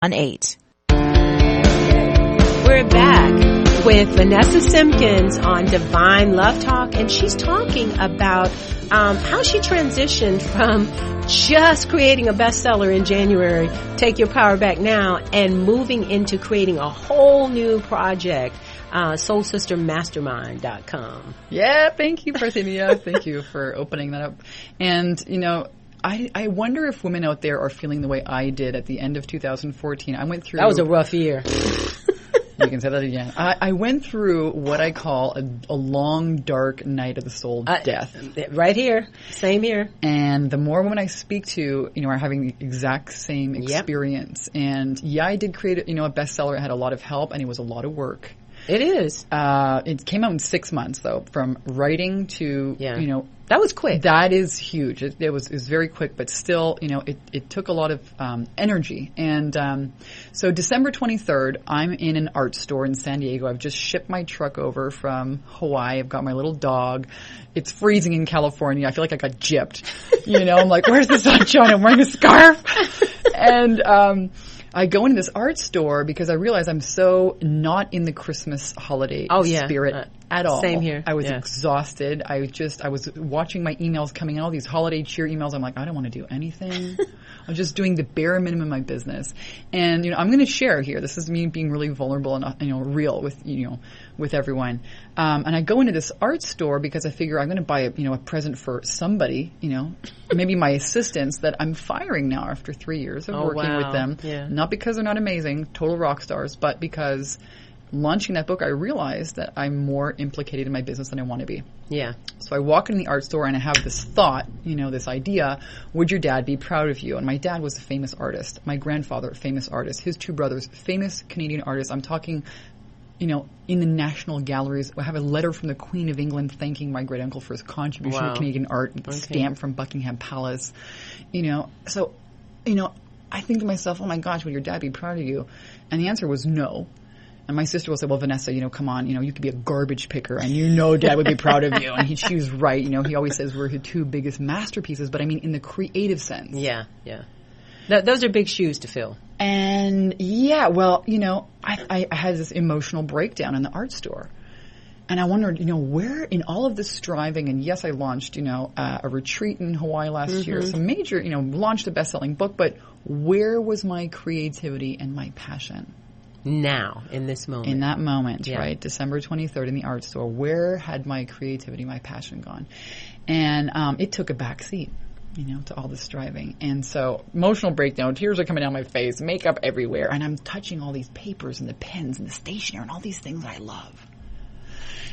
8. We're back with Vanessa Simpkins on Divine Love Talk, and she's talking about how she transitioned from just creating a bestseller in January, Take Your Power Back Now, and moving into creating a whole new project, SoulSisterMastermind.com. Yeah, thank you, Parthenia. Thank you for opening that up. And, you know, I wonder if women out there are feeling the way I did at the end of 2014. I went through... That was a rough year. You can say that again. I went through what I call a long, dark night of the soul death. Right here. Same here. And the more women I speak to, you know, are having the exact same experience. Yep. And yeah, I did create, you know, a bestseller. It had a lot of help, and it was a lot of work. It is. It came out in 6 months, though, from writing to, you know. That was quick. That is huge. It was very quick, but still, you know, it took a lot of energy. And so December 23rd, I'm in an art store in San Diego. I've just shipped my truck over from Hawaii. I've got my little dog. It's freezing in California. I feel like I got gypped. You know, I'm like, where's the sunshine? I'm wearing a scarf. And I go into this art store because I realize I'm so not in the Christmas holiday spirit at all. Same here. I was exhausted. I was watching my emails coming in, all these holiday cheer emails. I'm like, I don't want to do anything. I'm just doing the bare minimum of my business. And, you know, I'm going to share here. This is me being really vulnerable and, you know, real with, you know, with everyone. And I go into this art store because I figure I'm going to buy a present for somebody, you know, maybe my assistants that I'm firing now after 3 years of working with them. Yeah. Not because they're not amazing, total rock stars, but because launching that book, I realized that I'm more implicated in my business than I want to be. Yeah. So I walk into the art store and I have this thought, you know, this idea, would your dad be proud of you? And my dad was a famous artist. My grandfather, famous artist. His two brothers, famous Canadian artists. I'm talking, you know, in the national galleries. I have a letter from the Queen of England thanking my great uncle for his contribution to Canadian art, stamp from Buckingham Palace. You know, so, you know, I think to myself, oh my gosh, would your dad be proud of you? And the answer was no. And my sister will say, well, Vanessa, you know, come on, you know, you could be a garbage picker and you know Dad would be proud of you. And she was right. You know, he always says we're his two biggest masterpieces, but I mean in the creative sense. Yeah, yeah. Those are big shoes to fill. And yeah, well, you know, I had this emotional breakdown in the art store. And I wondered, you know, where in all of this striving, and yes, I launched, you know, a retreat in Hawaii last year, some major, you know, launched a best-selling book, but where was my creativity and my passion? Now, in this moment. In that moment, right? December 23rd in the art store. Where had my creativity, my passion gone? And it took a back seat, you know, to all the striving. And so emotional breakdown, tears are coming down my face, makeup everywhere. And I'm touching all these papers and the pens and the stationery and all these things I love.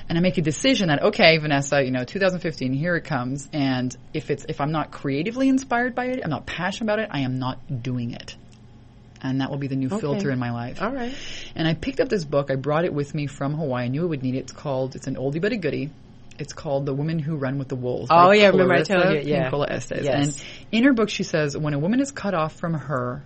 And I make a decision that, okay, Vanessa, you know, 2015, here it comes. And if I'm not creatively inspired by it, I'm not passionate about it, I am not doing it. And that will be the new filter in my life. All right. And I picked up this book. I brought it with me from Hawaii. I knew I would need it. It's an oldie but a goodie. It's called The Women Who Run with the Wolves. Oh, yeah. Remember I told you. Yeah. Nicola Estes. Yes. And in her book, she says, when a woman is cut off from her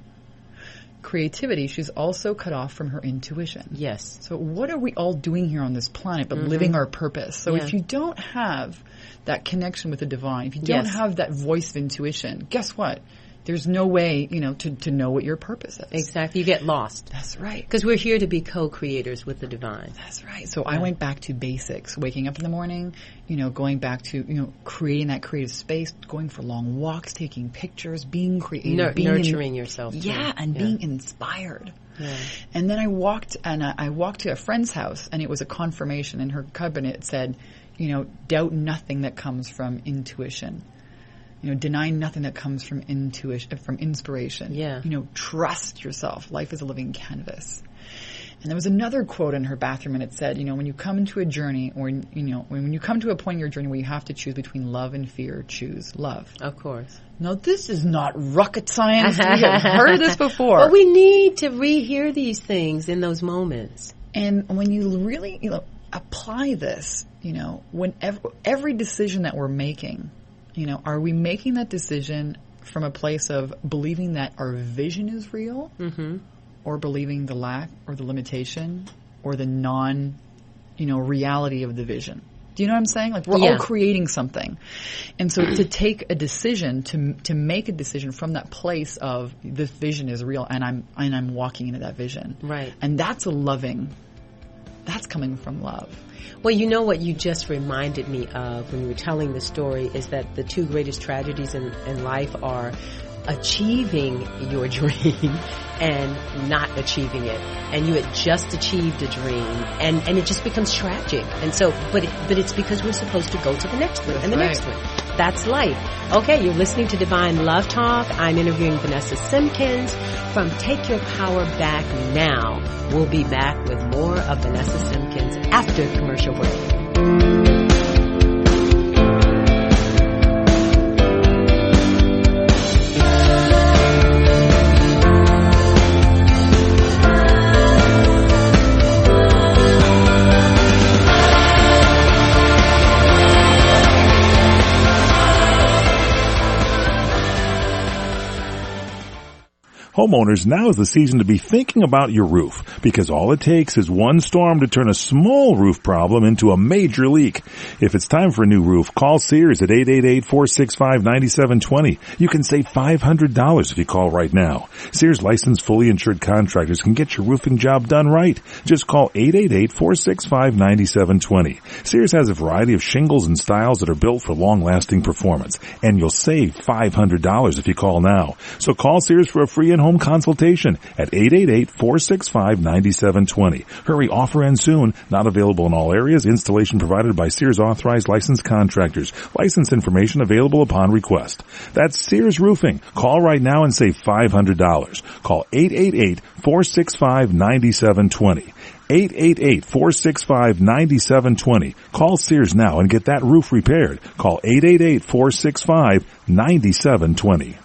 creativity, she's also cut off from her intuition. Yes. So what are we all doing here on this planet but living our purpose? So if you don't have that connection with the divine, if you don't have that voice of intuition, guess what? There's no way, you know, to know what your purpose is. Exactly. You get lost. That's right. Because we're here to be co-creators with the divine. That's right. So I went back to basics. Waking up in the morning, you know, going back to, you know, creating that creative space, going for long walks, taking pictures, being creative. Nurturing yourself. Yeah, and being inspired. Yeah. And then I walked to a friend's house, and it was a confirmation. In her cabinet said, you know, doubt nothing that comes from intuition. You know, deny nothing that comes from intuition, from inspiration. Yeah. You know, trust yourself. Life is a living canvas. And there was another quote in her bathroom, and it said, you know, when you come into a journey, or, you know, when you come to a point in your journey where you have to choose between love and fear, choose love. Of course. Now, this is not rocket science. We have heard this before. But we need to rehear these things in those moments. And when you really, you know, apply this, you know, whenever every decision that we're making, you know, are we making that decision from a place of believing that our vision is real, or believing the lack or the limitation or the reality of the vision? Do you know what I'm saying? Like, we're all creating something. And so to take a decision, to make a decision from that place of this vision is real and I'm walking into that vision. Right. And that's that's coming from love. Well, you know what you just reminded me of when you were telling the story is that the two greatest tragedies in life are achieving your dream and not achieving it. And you had just achieved a dream and it just becomes tragic. And so, but it's because we're supposed to go to the next one and the next one. That's life. Okay, you're listening to Divine Love Talk. I'm interviewing Vanessa Simpkins from Take Your Power Back Now. We'll be back with more of Vanessa Simpkins after commercial break. Homeowners, now is the season to be thinking about your roof, because all it takes is one storm to turn a small roof problem into a major leak. If it's time for a new roof, call Sears at 888-465-9720. You can save $500 if you call right now. Sears licensed, fully insured contractors can get your roofing job done right. Just call 888-465-9720. Sears has a variety of shingles and styles that are built for long-lasting performance, and you'll save $500 if you call now. So call Sears for a free in-home consultation at 888-465-9720. Hurry, offer ends soon. Not available in all areas. Installation provided by Sears authorized licensed contractors. License information available upon request. That's Sears Roofing. Call right now and save $500. Call 888-465-9720. 888-465-9720. Call Sears now and get that roof repaired. Call 888-465-9720.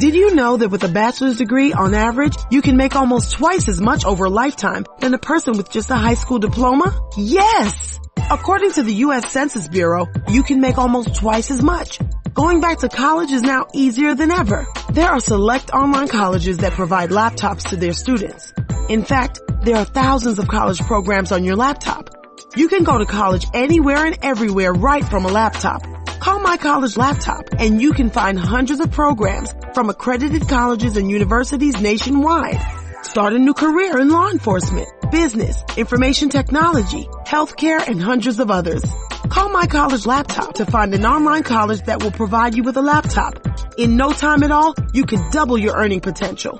Did you know that with a bachelor's degree, on average, you can make almost twice as much over a lifetime than a person with just a high school diploma? Yes! According to the U.S. Census Bureau, you can make almost twice as much. Going back to college is now easier than ever. There are select online colleges that provide laptops to their students. In fact, there are thousands of college programs on your laptop. You can go to college anywhere and everywhere right from a laptop. Call My College Laptop and you can find hundreds of programs from accredited colleges and universities nationwide. Start a new career in law enforcement, business, information technology, healthcare, and hundreds of others. Call My College Laptop to find an online college that will provide you with a laptop. In no time at all, you can double your earning potential.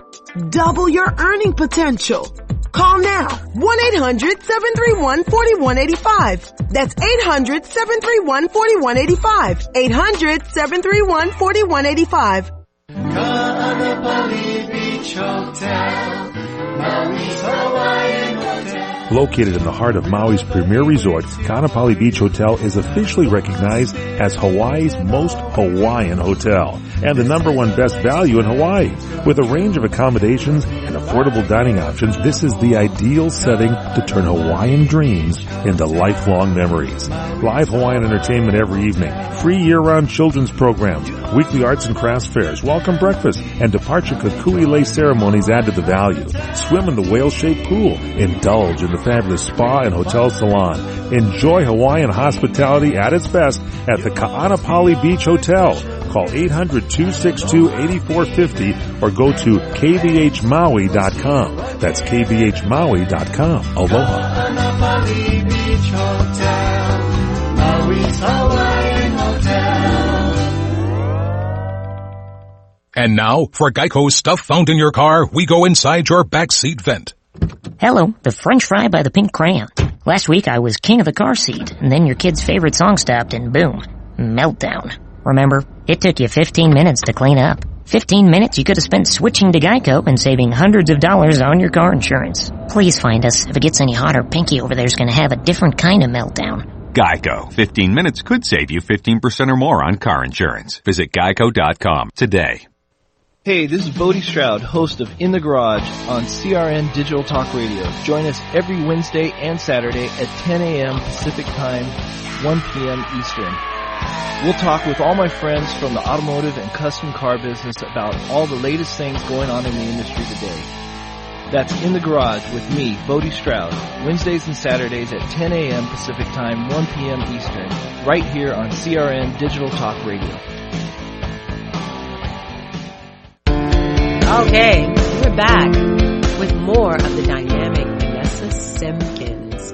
Double your earning potential. Call now. 1-800-731-4185. That's 800-731-4185. 800-731-4185. Kaanapali Beach Hotel, Maui's Hawaiian Hotel. Located in the heart of Maui's premier resort, Kaanapali Beach Hotel is officially recognized as Hawaii's most Hawaiian hotel and the #1 best value in Hawaii. With a range of accommodations and affordable dining options, this is the ideal setting to turn Hawaiian dreams into lifelong memories. Live Hawaiian entertainment every evening, free year-round children's programs, weekly arts and crafts fairs, welcome breakfast, and departure kukui lei ceremonies add to the value. Swim in the whale-shaped pool, indulge in the fabulous spa and hotel salon. Enjoy Hawaiian hospitality at its best at the Kaanapali Beach Hotel. Call 800-262-8450 or go to kbhmaui.com. That's kbhmaui.com. Aloha. Kaanapali Beach Hotel, Maui's Hawaiian Hotel. And now, for Geico's stuff found in your car, we go inside your backseat vent. Hello, the French fry by the pink crayon. Last week I was king of the car seat, and then your kid's favorite song stopped and boom, meltdown. Remember, it took you 15 minutes to clean up. 15 minutes you could have spent switching to Geico and saving hundreds of dollars on your car insurance. Please find us. If it gets any hotter, Pinky over there's gonna have a different kind of meltdown. Geico. 15 minutes could save you 15% or more on car insurance. Visit geico.com today. Hey, this is Bodie Stroud, host of In the Garage on CRN Digital Talk Radio. Join us every Wednesday and Saturday at 10 a.m. Pacific Time, 1 p.m. Eastern. We'll talk with all my friends from the automotive and custom car business about all the latest things going on in the industry today. That's In the Garage with me, Bodie Stroud, Wednesdays and Saturdays at 10 a.m. Pacific Time, 1 p.m. Eastern, right here on CRN Digital Talk Radio. Okay, we're back with more of the dynamic Vanessa Simpkins,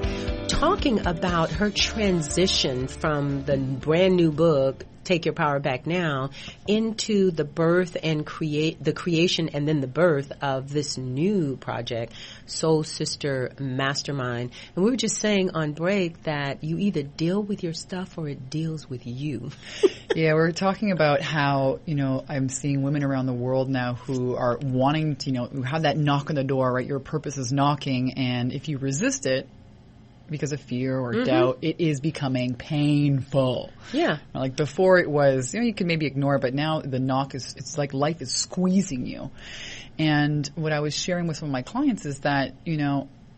talking about her transition from the brand new book, Take Your Power Back Now, into the birth and the creation and then the birth of this new project, Soul Sister Mastermind. And we were just saying on break that you either deal with your stuff or it deals with you. Yeah, we're talking about how, I'm seeing women around the world now who are wanting to, who have that knock on the door, right? Your purpose is knocking, and if you resist it, because of fear or doubt, it is becoming painful. Yeah. Like before it was, you can maybe ignore it, but now the knock it's like life is squeezing you. And what I was sharing with some of my clients is that,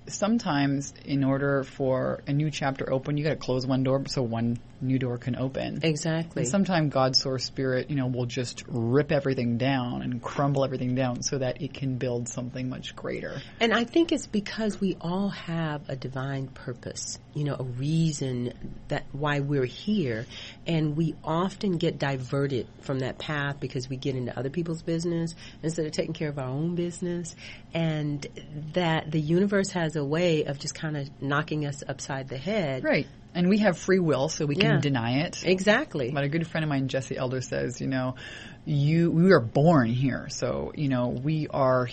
sometimes in order for a new chapter open, you got to close one door so one new door can open. Exactly. And sometimes God's source spirit, will just rip everything down and crumble everything down so that it can build something much greater. And I think it's because we all have a divine purpose, a reason that why we're here. And we often get diverted from that path because we get into other people's business instead of taking care of our own business. And that the universe has a way of just kind of knocking us upside the head. Right. And we have free will, so we can deny it. Exactly. But a good friend of mine, Jesse Elder, says, we are born here. So, we are,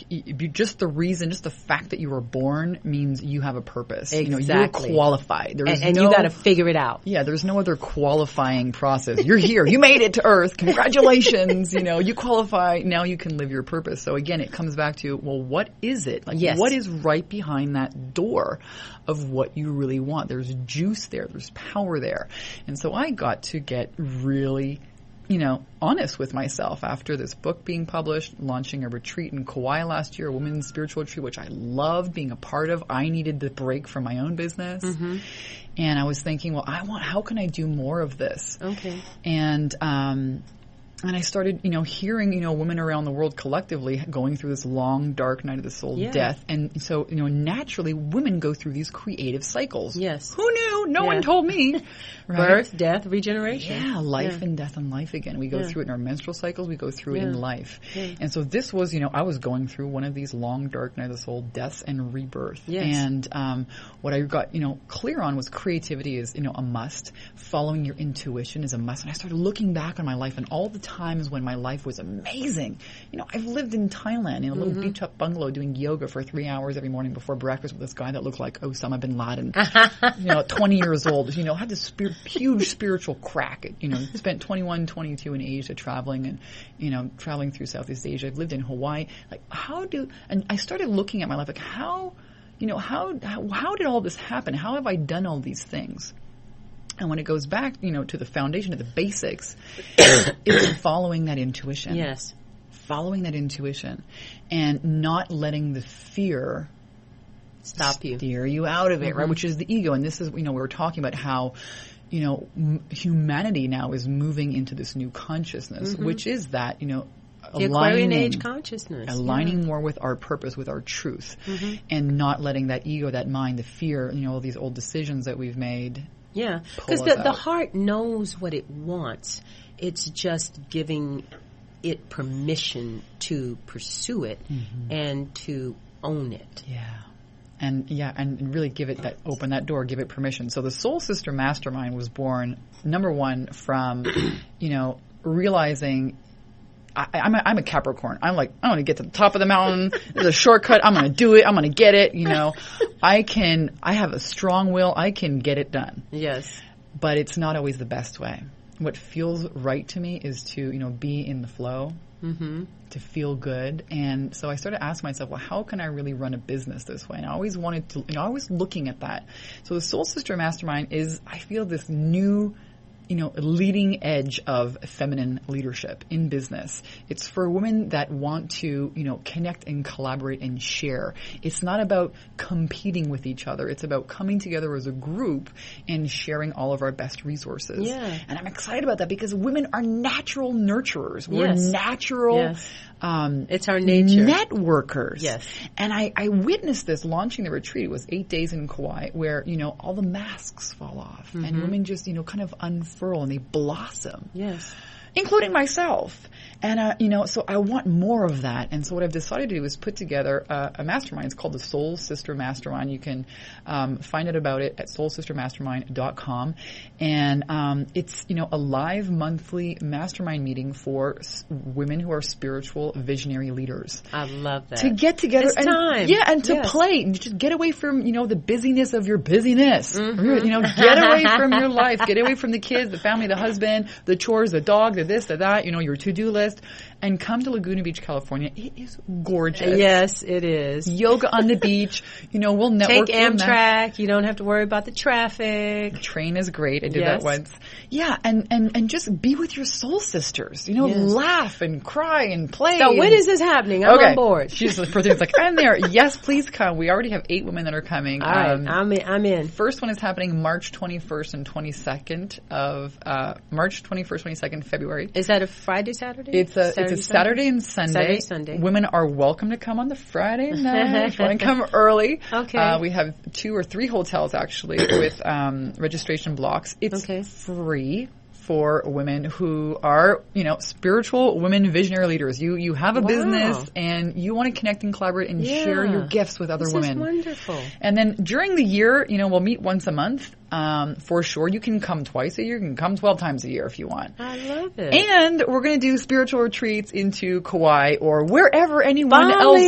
just the fact that you were born means you have a purpose. Exactly. You're qualified. And you got to figure it out. Yeah, there's no other qualifying process. You're here. You made it to Earth. Congratulations. You qualify. Now you can live your purpose. So again, it comes back to, well, what is it? What is right behind that door of what you really want? There's juice there. There's power there. And so I got to get really honest with myself after this book being published, launching a retreat in Kauai last year, a women's spiritual retreat, which I loved being a part of. I needed the break from my own business. And I was thinking, well, how can I do more of this? Okay. And I started, hearing, women around the world collectively going through this long, dark night of the soul, death. And so, naturally, women go through these creative cycles. Yes. Who knew? No one told me. Right? Birth, death, regeneration. Yeah, life and death and life again. We go through it in our menstrual cycles. We go through it in life. Yeah. And so this was, I was going through one of these long, dark night of the soul, deaths and rebirth. Yes. And what I got, clear on was creativity is, a must. Following your intuition is a must. And I started looking back on my life and all the times when my life was amazing. I've lived in Thailand in a little beach hut bungalow doing yoga for 3 hours every morning before breakfast with this guy that looked like Osama bin Laden. 20 years old. Had this huge spiritual crack. Spent 21, 22 in Asia traveling and, traveling through Southeast Asia. I've lived in Hawaii. And I started looking at my life like how did all this happen? How have I done all these things? And when it goes back, to the foundation, to the basics, it's following that intuition. Yes. Following that intuition and not letting the fear stop you, steer you out of it, right? Which is the ego. And this is, we were talking about how, humanity now is moving into this new consciousness, which is that, the Aquarian age consciousness. Aligning more with our purpose, with our truth, and not letting that ego, that mind, the fear, all these old decisions that we've made. Yeah, because the heart knows what it wants. It's just giving it permission to pursue it and to own it. Yeah. And really give it open that door, give it permission. So the Soul Sister Mastermind was born, number one, from, realizing I'm a Capricorn. I'm like, I want to get to the top of the mountain. There's a shortcut. I'm going to do it. I'm going to get it. I have a strong will. I can get it done. Yes. But it's not always the best way. What feels right to me is to, be in the flow, to feel good. And so I started asking myself, well, how can I really run a business this way? And I always wanted to, I was looking at that. So the Soul Sister Mastermind is, I feel, this new leading edge of feminine leadership in business. It's for women that want to, connect and collaborate and share. It's not about competing with each other. It's about coming together as a group and sharing all of our best resources. Yeah. And I'm excited about that because women are natural nurturers. We're natural It's our nature. Networkers. Yes. And I witnessed this launching the retreat. It was 8 days in Kauai where, all the masks fall off and women just, kind of unfurl and they blossom. Yes. Including myself. And, so I want more of that. And so what I've decided to do is put together a mastermind. It's called the Soul Sister Mastermind. You can find out about it at soulsistermastermind.com. And it's, a live monthly mastermind meeting for women who are spiritual visionary leaders. I love that. To get together. It's time. Yeah, and to play. And just get away from, the busyness of your busyness. Get away from your life. Get away from the kids, the family, the husband, the chores, the dog, the this, the that, your to-do list, and come to Laguna Beach, California. It is gorgeous. Yes, it is. Yoga on the beach. We'll network. Take Amtrak. You don't have to worry about the traffic. The train is great. I did that once. Yeah, and just be with your soul sisters. Laugh and cry and play. So when is this happening? I'm on board. She's the first thing's like, I'm there. Yes, please come. We already have 8 women that are coming. All right, I'm in. First one is happening March 21st and 22nd of March 21st, 22nd, February. Is that a Friday, Saturday? It's a Saturday and Sunday. Saturday, Sunday. Women are welcome to come on the Friday night. If you want to come early. Okay. We have 2 or 3 hotels actually with registration blocks. It's free for women who are, spiritual women visionary leaders. You have a business and you want to connect and collaborate and share your gifts with other women. This is wonderful. And then during the year, we'll meet once a month. For sure. You can come twice a year. You can come 12 times a year if you want. I love it. And we're going to do spiritual retreats into Kauai or wherever anyone else.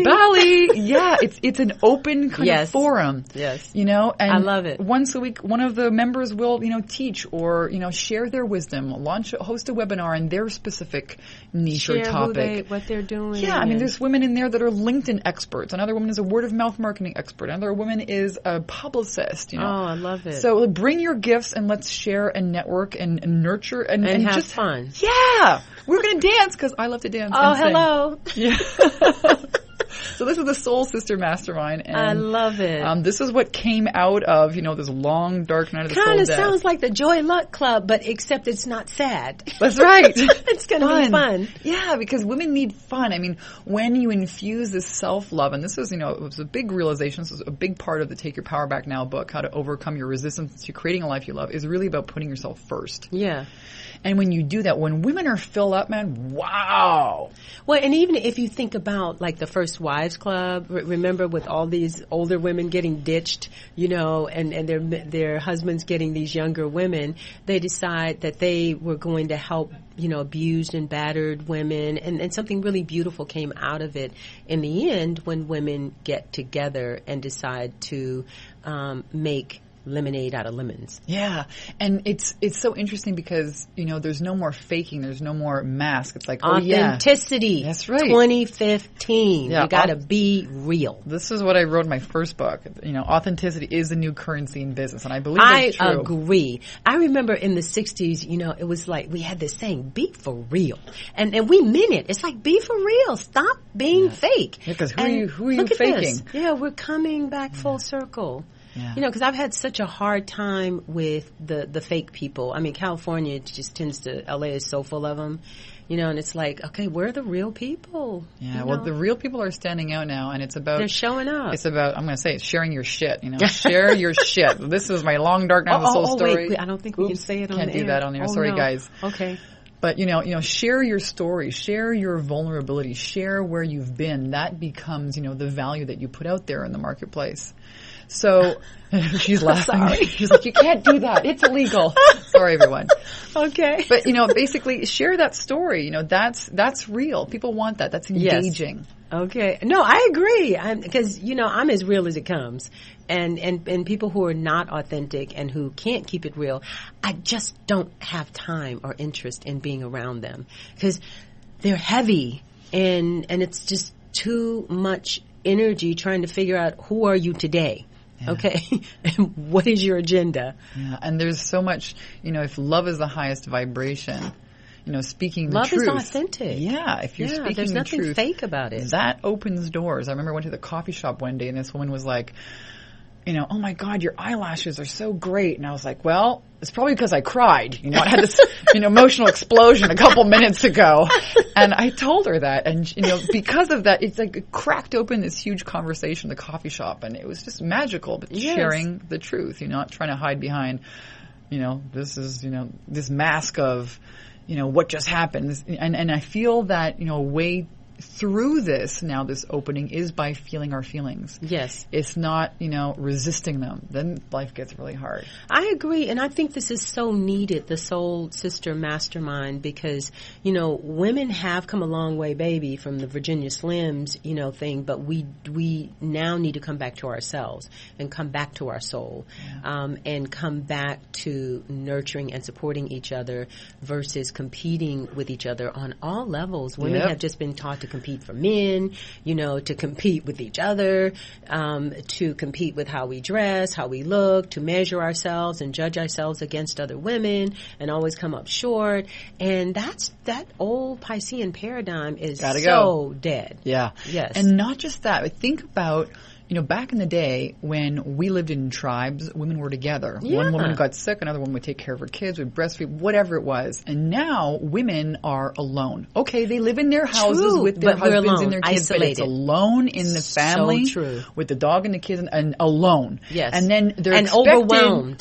Bali. Yeah. It's an open kind of forum. Yes. And I love it. Once a week, one of the members will, teach or, share their wisdom, host a webinar in their specific niche or topic. What they're doing. Yeah. I mean, there's women in there that are LinkedIn experts. Another woman is a word of mouth marketing expert. Another woman is a publicist, Oh, I love it. So bring your gifts and let's share and network and nurture and have just fun. Yeah. We're going to dance because I love to dance. Oh, and sing. hello. Yeah. So this is the Soul Sister Mastermind. And, I love it. This is what came out of, this long, dark night of the soul Kind of death. sounds like the Joy Luck Club, but except it's not sad. That's right. It's going to be fun. Yeah, because women need fun. I mean, when you infuse this self-love, and this is, it was a big realization. This was a big part of the Take Your Power Back Now book, How to Overcome Your Resistance to Creating a Life You Love, is really about putting yourself first. Yeah. And when you do that, when women are filled up, man, wow. Well, and even if you think about like the First Wives Club, remember with all these older women getting ditched, and their husbands getting these younger women, they decide that they were going to help, abused and battered women, and something really beautiful came out of it in the end when women get together and decide to make lemonade out of lemons. Yeah. And it's so interesting because, there's no more faking. There's no more mask. It's like, authenticity. That's right. 2015. Yeah. You got to be real. This is what I wrote in my first book. Authenticity is the new currency in business. And I believe it's true. I agree. I remember in the 60s, it was like we had this saying, be for real. And we meant it. It's like, be for real. Stop being fake. Yeah, because who are you faking? Yeah, we're coming back full circle. Yeah. Because I've had such a hard time with the fake people. I mean, California just tends to, LA is so full of them, and it's like, okay, where are the real people? Yeah, well, the real people are standing out now, and it's about... They're showing up. It's about, I'm going to say, sharing your shit, Share your shit. This is my long, dark night of the soul story. Wait, I don't think we can say it on the air. Can't do that on the air. Sorry, guys. Okay. But, share your story, share your vulnerability, share where you've been. That becomes, the value that you put out there in the marketplace. So she's laughing. She's like, you can't do that. It's illegal. Sorry, everyone. Okay. But, basically share that story. That's real. People want that. That's engaging. Yes. Okay. No, I agree. Because, I'm as real as it comes. And people who are not authentic and who can't keep it real, I just don't have time or interest in being around them. Because they're heavy and it's just too much energy trying to figure out who are you today. Yeah. Okay. And what is your agenda? Yeah. And there's so much, if love is the highest vibration, speaking the love truth. Love is authentic. Yeah. If you're speaking there's the nothing truth, fake about it. That opens doors. I remember I went to the coffee shop one day and this woman was like, oh my God, your eyelashes are so great. And I was like, well, it's probably because I cried. I had this, emotional explosion a couple minutes ago. And I told her that. And, because of that, it's like it cracked open this huge conversation in the coffee shop. And it was just magical, but sharing the truth, not trying to hide behind, this is, this mask of, what just happened. And I feel that, a way through this now, this opening is by feeling our feelings. Yes. It's not, resisting them. Then life gets really hard. I agree. And I think this is so needed, the Soul Sister Mastermind, because, women have come a long way, baby, from the Virginia Slims, thing, but we now need to come back to ourselves and come back to our soul, and come back to nurturing and supporting each other versus competing with each other on all levels. Women have just been taught to compete for men, to compete with each other, to compete with how we dress, how we look, to measure ourselves and judge ourselves against other women and always come up short. And that old Piscean paradigm is so dead. Yeah. Yes. And not just that, but think about, back in the day when we lived in tribes, women were together. Yeah. One woman got sick, another one would take care of her kids, would breastfeed, whatever it was. And now women are alone. Okay, they live in their houses with their husbands and their kids, isolated. but it's alone in the family, with the dog and the kids, and alone. Yes. And then they're overwhelmed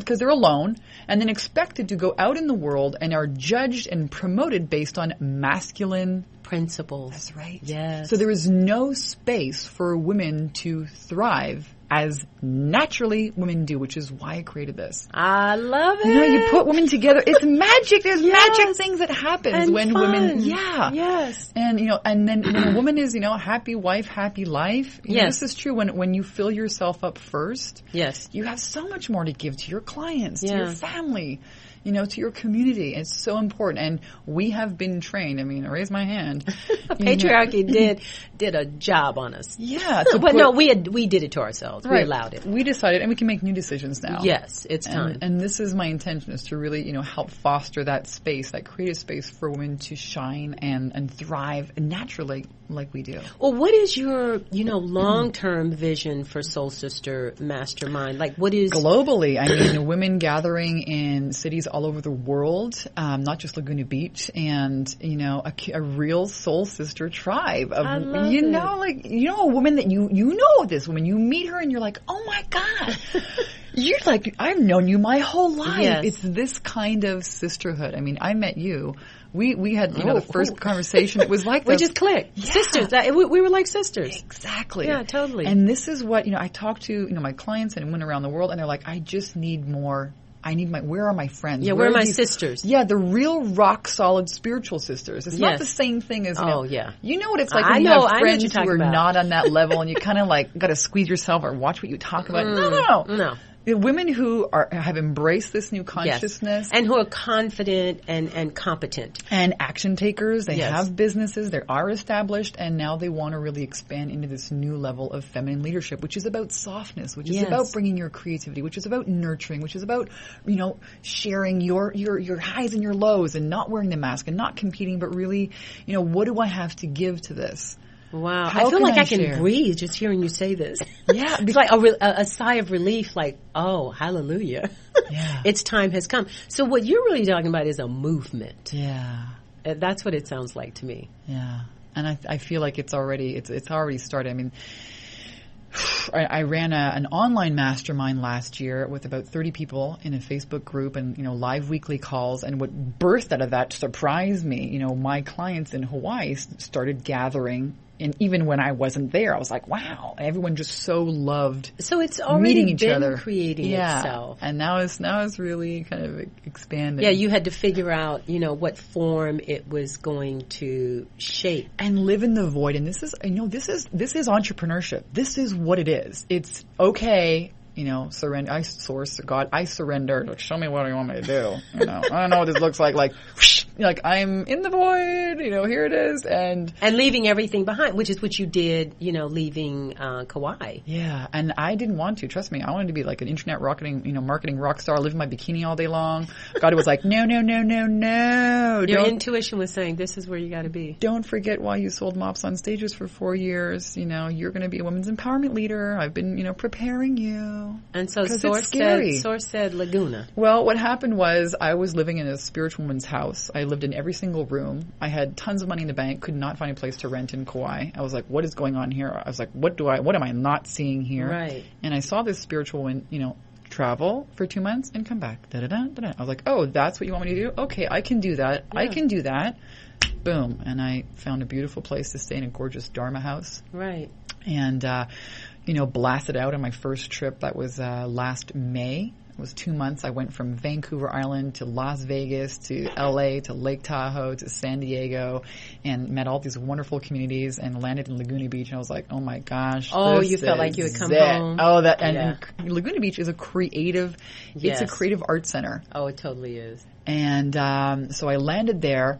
because they're alone, and then expected to go out in the world and are judged and promoted based on masculine principles. That's right. Yes. So there is no space for women to thrive as naturally women do, which is why I created this. I love it. You put women together. It's magic. There's magic things that happens when women. Yeah. Yes. And and then when a woman is happy wife, happy life. This is true. When you fill yourself up first. Yes. You have so much more to give to your clients, to your family. To your community. It's so important. And we have been trained. I raise my hand. Patriarchy did a job on us. Yeah. But no, we did it to ourselves. Right. We allowed it. We decided, and we can make new decisions now. Yes, it's time. And this is my intention, is to really, help foster that space, that creative space for women to shine and thrive naturally like we do. Well, what is your, long-term vision for Soul Sister Mastermind? Like, what is... Globally, women gathering in cities all over the world, not just Laguna Beach, and, a real Soul Sister tribe of, I love it. a woman that you know this woman, you meet her and you're like, oh my God, you're like, I've known you my whole life. Yes. It's this kind of sisterhood. I met you. We had, the first conversation. It was like we just clicked. Yeah. Sisters. We were like sisters. Exactly. Yeah, totally. And this is what, I talk to, my clients and women around the world, and they're like, I just need more. Where are my friends? Yeah, where are my sisters? Yeah, the real rock solid spiritual sisters. It's not the same thing as, you know what it's like when you have friends who are not on that level, and you kind of got to squeeze yourself or watch what you talk about. No. The women who have embraced this new consciousness. Yes. And who are confident and competent. And action takers. They have businesses. They are established. And now they want to really expand into this new level of feminine leadership, which is about softness, which is about bringing your creativity, which is about nurturing, which is about, sharing your highs and your lows and not wearing the mask and not competing, but really, what do I have to give to this? Wow. I feel like I can breathe just hearing you say this. Yeah. It's like a sigh of relief, like, oh, hallelujah. Yeah. Its time has come. So what you're really talking about is a movement. Yeah. That's what it sounds like to me. Yeah. And I feel like it's already started. I ran an online mastermind last year with about 30 people in a Facebook group and, live weekly calls. And what birthed out of that surprised me. My clients in Hawaii started gathering. And even when I wasn't there, I was like, wow, everyone just so loved so it's already meeting each been other. Creating itself. And now it's really kind of expanding. Yeah, you had to figure out, what form it was going to shape. And live in the void. And this is entrepreneurship. This is what it is. It's okay. Surrender. I surrender. Like, show me what you want me to do. I don't know what this looks like. Like, whoosh, like, I'm in the void, here it is. And leaving everything behind, which is what you did, leaving Kauai. Yeah, and I didn't want to. Trust me, I wanted to be like an internet marketing rock star, live in my bikini all day long. God was like, no. Your intuition was saying, this is where you got to be. Don't forget why you sold mops on stages for 4 years. You're going to be a women's empowerment leader. I've been, preparing you. And so Source said Laguna. Well, what happened was I was living in a spiritual woman's house. I lived in every single room. I had tons of money in the bank, could not find a place to rent in Kauai. I was like, what is going on here? I was like, what am I not seeing here? Right. And I saw this spiritual woman, travel for 2 months and come back. I was like, oh, that's what you want me to do? Okay, I can do that. Yeah. I can do that. Boom. And I found a beautiful place to stay in a gorgeous Dharma house. Right. And, blasted out on my first trip. That was last May. It was 2 months. I went from Vancouver Island to Las Vegas to LA to Lake Tahoe to San Diego and met all these wonderful communities and landed in Laguna Beach. And I was like, oh my gosh. Oh, you felt like you had come home. Oh, and Laguna Beach is a creative, it's a creative art center. Oh, it totally is. And so I landed there.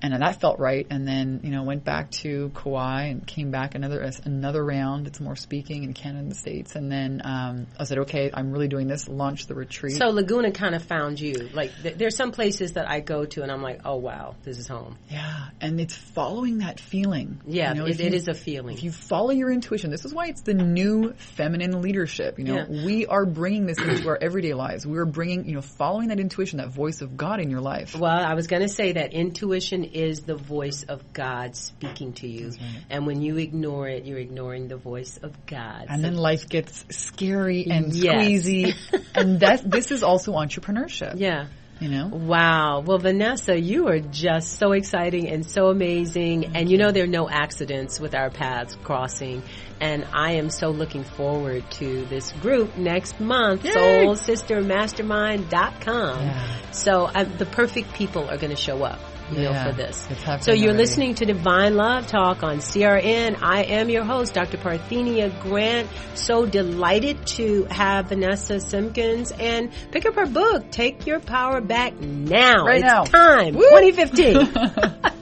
And that felt right. And then, went back to Kauai and came back another round. It's more speaking in Canada and the States. And then I said, okay, I'm really doing this. Launched the retreat. So Laguna kind of found you. Like there's some places that I go to and I'm like, oh wow, this is home. Yeah, and it's following that feeling. Yeah, it is a feeling. If you follow your intuition, this is why it's the new feminine leadership. We are bringing this into our everyday lives. We're bringing, following that intuition, that voice of God in your life. Well, I was going to say that intuition is the voice of God speaking to you. Right. And when you ignore it, you're ignoring the voice of God. And then life gets scary and squeezy. And this is also entrepreneurship. Yeah. Wow. Well, Vanessa, you are just so exciting and so amazing. And there are no accidents with our paths crossing. And I am so looking forward to this group next month, soulsistermastermind.com. Yeah. So the perfect people are going to show up. For this. So you're listening to Divine Love Talk on CRN. I am your host, Dr. Parthenia Grant. So delighted to have Vanessa Simpkins and pick up her book, Take Your Power Back Now. It's time. Woo! 2015.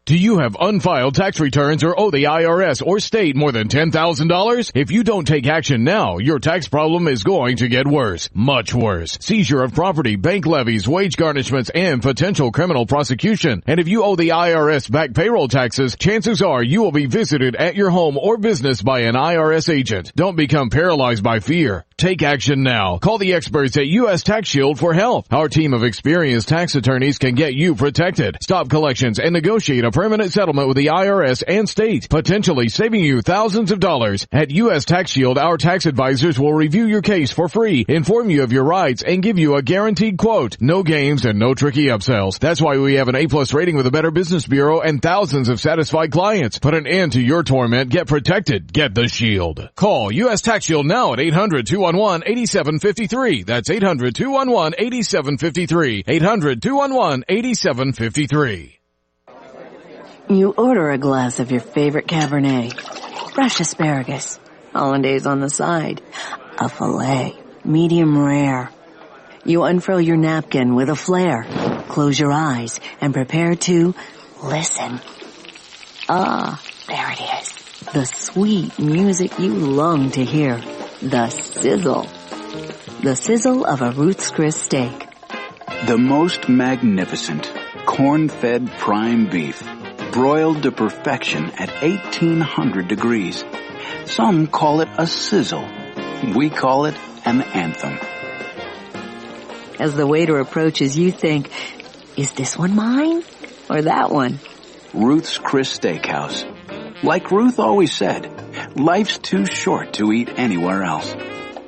Do you have unfiled tax returns or owe the IRS or state more than $10,000? If you don't take action now, your tax problem is going to get worse. Much worse. Seizure of property, bank levies, wage garnishments, and potential criminal prosecution. And if you owe the IRS back payroll taxes, chances are you will be visited at your home or business by an IRS agent. Don't become paralyzed by fear. Take action now. Call the experts at U.S. Tax Shield for help. Our team of experienced tax attorneys can get you protected, stop collections, and negotiate a permanent settlement with the IRS and state, potentially saving you thousands of dollars. At U.S. Tax Shield, our tax advisors will review your case for free, inform you of your rights, and give you a guaranteed quote. No games and no tricky upsells. That's why we have an A+ rating with the Better Business Bureau and thousands of satisfied clients. Put an end to your torment. Get protected. Get the Shield. Call U.S. Tax Shield now at 800-211-8753. That's 800-211-8753. 800-211-8753. You order a glass of your favorite Cabernet, fresh asparagus, hollandaise on the side, a filet, medium rare. You unfurl your napkin with a flair, close your eyes, and prepare to listen. Ah, there it is. The sweet music you long to hear. The sizzle. The sizzle of a Ruth's Chris steak. The most magnificent corn-fed prime beef, broiled to perfection at 1800 degrees. Some call it a sizzle. We call it an anthem. As the waiter approaches, you think, is this one mine or that one? Ruth's Chris Steakhouse. Like Ruth always said, life's too short to eat anywhere else.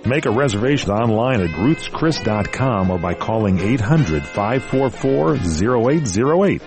Make a reservation online at ruthschris.com or by calling 800-544-0808.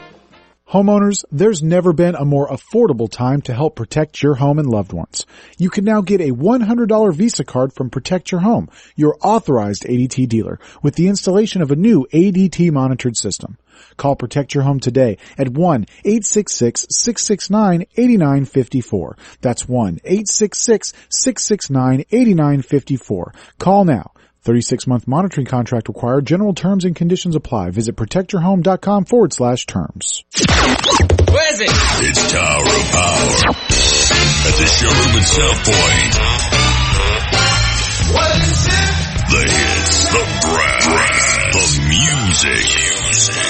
Homeowners, there's never been a more affordable time to help protect your home and loved ones. You can now get a $100 Visa card from Protect Your Home, your authorized ADT dealer, with the installation of a new ADT monitored system. Call Protect Your Home today at 1-866-669-8954. That's 1-866-669-8954. Call now. 36-month monitoring contract required. General terms and conditions apply. Visit protectyourhome.com/terms. Where is it? It's Tower of Power at the showroom at South Point. What is it? The hits, the brass, the music.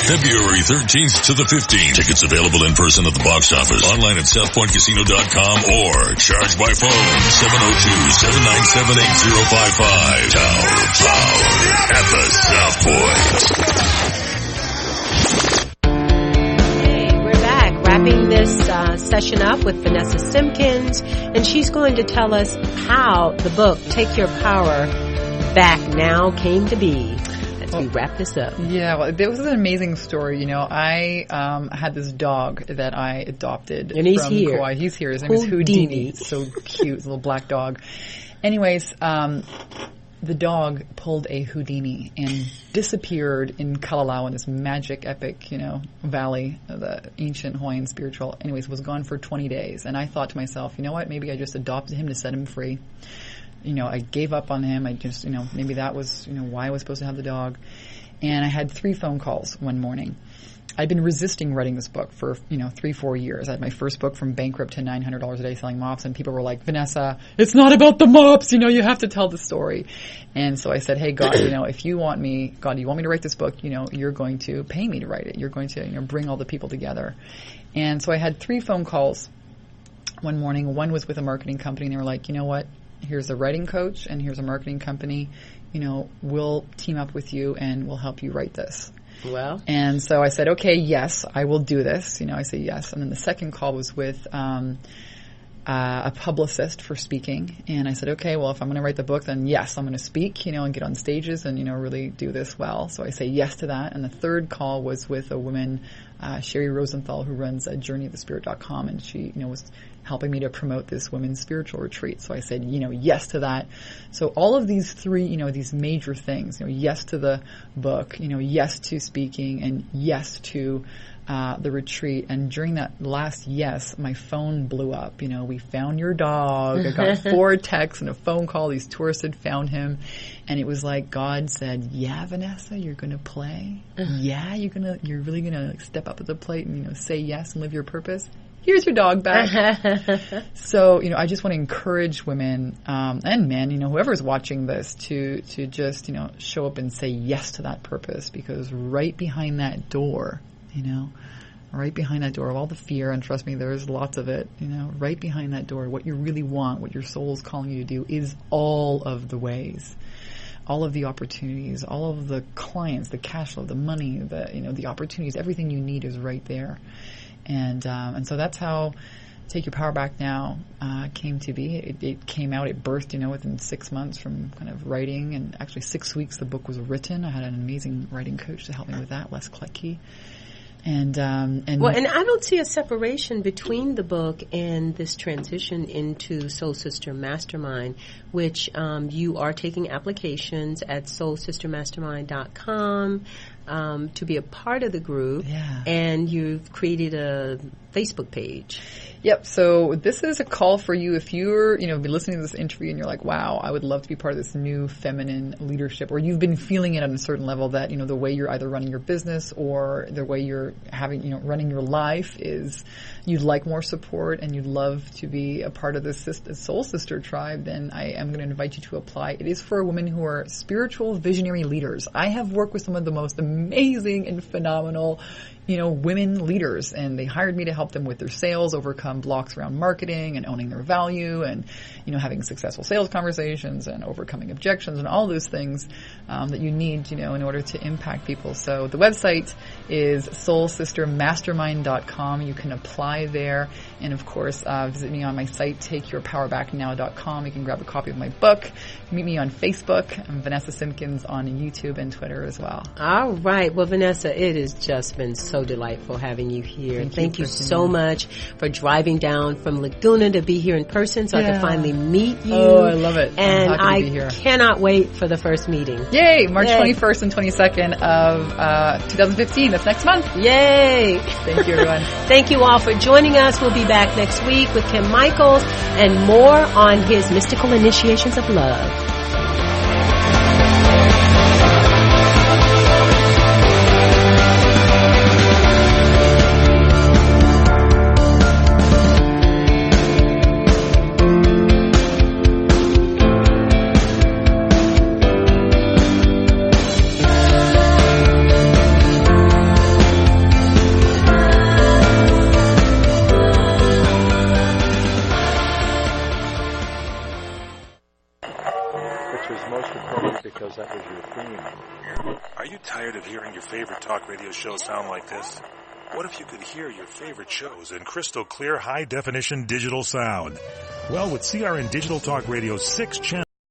February 13th to the 15th. Tickets available in person at the box office, online at southpointcasino.com, or charged by phone 702-797-8055. Tower of Power at the South Point. Hey, we're back, wrapping this session up with Vanessa Simpkins, and she's going to tell us how the book Take Your Power Back Now came to be. We wrap this up. Yeah, well, this was an amazing story. You know, I had this dog that I adopted and he's from here. Kauai. He's here. His name is Houdini. So cute, little black dog. Anyways, the dog pulled a Houdini and disappeared in Kalalau in this magic, epic, valley, the ancient Hawaiian spiritual. Anyways, was gone for 20 days. And I thought to myself, you know what, maybe I just adopted him to set him free. I gave up on him. I just, maybe that was, why I was supposed to have the dog. And I had 3 phone calls one morning. I'd been resisting writing this book for, 3-4 years. I had my first book, From Bankrupt to $900 a Day Selling Mops, and people were like, Vanessa, it's not about the mops, you have to tell the story. And so I said, hey, God, if you want me, God, you want me to write this book, you're going to pay me to write it. You're going to, bring all the people together. And so I had 3 phone calls one morning. One was with a marketing company, and they were like, you know what? Here's a writing coach and here's a marketing company. We'll team up with you and we'll help you write this. Well. And so I said, okay, yes, I will do this. I say yes. And then the second call was with a publicist for speaking. And I said, okay, well, if I'm going to write the book, then yes, I'm going to speak, and get on stages and, really do this well. So I say yes to that. And the third call was with a woman, Sherry Rosenthal, who runs journeyofthespirit.com. And she, was helping me to promote this women's spiritual retreat. So I said, yes to that. So all of these 3, these major things, yes to the book, yes to speaking, and yes to the retreat. And during that last yes, my phone blew up. We found your dog. I got 4 texts and a phone call. These tourists had found him. And it was like God said, yeah, Vanessa, you're going to play. Yeah, you're really going to step up to the plate and, say yes and live your purpose. Here's your dog back. So, I just want to encourage women and men, whoever's watching this to just, show up and say yes to that purpose, because right behind that door, right behind that door of all the fear, and trust me, there's lots of it, right behind that door, what you really want, what your soul's calling you to do is all of the ways. All of the opportunities, all of the clients, the cash flow, the money, the opportunities, everything you need is right there. And so that's how Take Your Power Back Now came to be. It came out, it birthed, within 6 months from kind of writing, and actually 6 weeks the book was written. I had an amazing writing coach to help me with that, Les Kletke. And I don't see a separation between the book and this transition into Soul Sister Mastermind, which you are taking applications at soulsistermastermind.com to be a part of the group. Yeah. And you've created a Facebook page. Yep. So this is a call for you if you're, been listening to this interview and you're like, wow, I would love to be part of this new feminine leadership, or you've been feeling it at a certain level that, the way you're either running your business or the way you're having, running your life is you'd like more support and you'd love to be a part of this Soul Sister tribe, then I am going to invite you to apply. It is for women who are spiritual visionary leaders. I have worked with some of the most amazing and phenomenal women leaders, and they hired me to help them with their sales, overcome blocks around marketing and owning their value, and having successful sales conversations and overcoming objections and all those things that you need in order to impact people. So the website is soulsistermastermind.com. You can apply there, and of course visit me on my site, takeyourpowerbacknow.com. You can grab a copy of my book. Meet me on Facebook. I'm Vanessa Simpkins on YouTube and Twitter as well. All right. Well, Vanessa, it has just been so so delightful having you here. Thank you so much for driving down from Laguna to be here in person so I could finally meet you. Oh, I love it. And I'm happy to be here. Cannot wait for the first meeting. Yay! March 21st and 22nd of 2015. That's next month. Yay! Thank you, everyone. Thank you all for joining us. We'll be back next week with Kim Michaels and more on his mystical initiations of love. Are you tired of hearing your favorite talk radio show sound like this? What if you could hear your favorite shows in crystal clear, high-definition digital sound? Well, with CRN Digital Talk Radio's 6 channels,